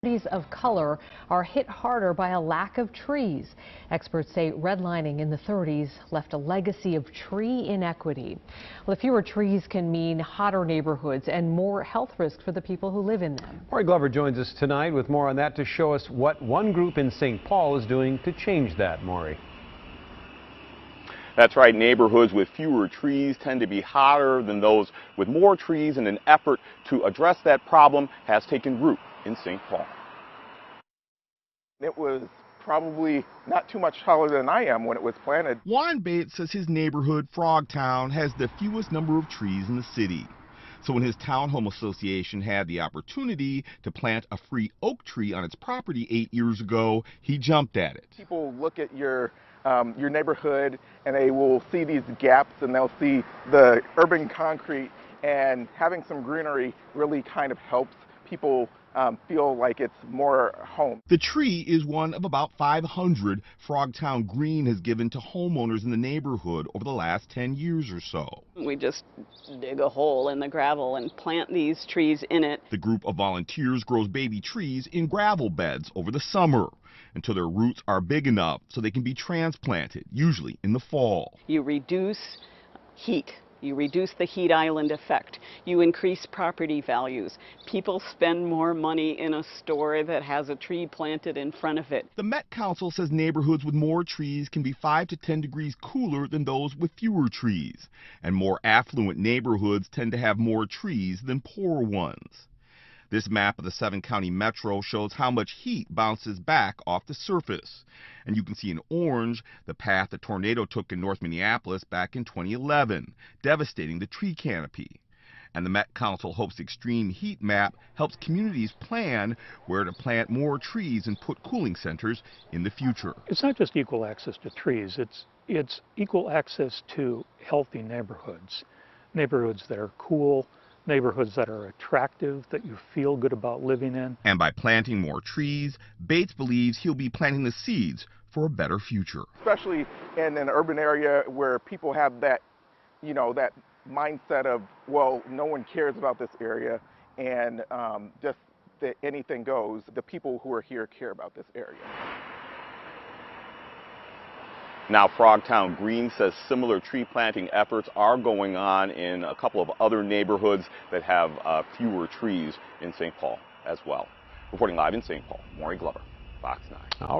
Communities of color are hit harder by a lack of trees. Experts say redlining in the 30s left a legacy of tree inequity. Well, the fewer trees can mean hotter neighborhoods and more health risks for the people who live in them. Maury Glover joins us tonight with more on that to show us what one group in St. Paul is doing to change that. Maury. That's right. Neighborhoods with fewer trees tend to be hotter than those with more trees, and an effort to address that problem has taken root in St. Paul. It was probably not too much taller than I am when it was planted. Juan Bates says his neighborhood, Frogtown, has the fewest number of trees in the city. So when his townhome association had the opportunity to plant a free oak tree on its property 8 years ago, he jumped at it. People look at your neighborhood and they will see these gaps and they'll see the urban concrete, and having some greenery really kind of helps people feel like it's more home. The tree is one of about 500 Frogtown Green has given to homeowners in the neighborhood over the last 10 years or so. We just dig a hole in the gravel and plant these trees in it. The group of volunteers grows baby trees in gravel beds over the summer until their roots are big enough so they can be transplanted, usually in the fall. You reduce heat. You reduce the heat island effect. You increase property values. People spend more money in a store that has a tree planted in front of it. The Met Council says neighborhoods with more trees can be 5 to 10 degrees cooler than those with fewer trees. And more affluent neighborhoods tend to have more trees than poor ones. This map of the 7-county metro shows how much heat bounces back off the surface. And you can see in orange the path the tornado took in North Minneapolis back in 2011, devastating the tree canopy. And the Met Council hopes the extreme heat map helps communities plan where to plant more trees and put cooling centers in the future. It's not just equal access to trees, it's equal access to healthy neighborhoods. Neighborhoods that are cool, neighborhoods that are attractive, that you feel good about living in. And by planting more trees, Bates believes he'll be planting the seeds for a better future. Especially in an urban area where people have that, that mindset of, well, no one cares about this area and just that anything goes. The people who are here care about this area. Now, Frogtown Green says similar tree planting efforts are going on in a couple of other neighborhoods that have fewer trees in St. Paul as well. Reporting live in St. Paul, Maury Glover, Fox 9.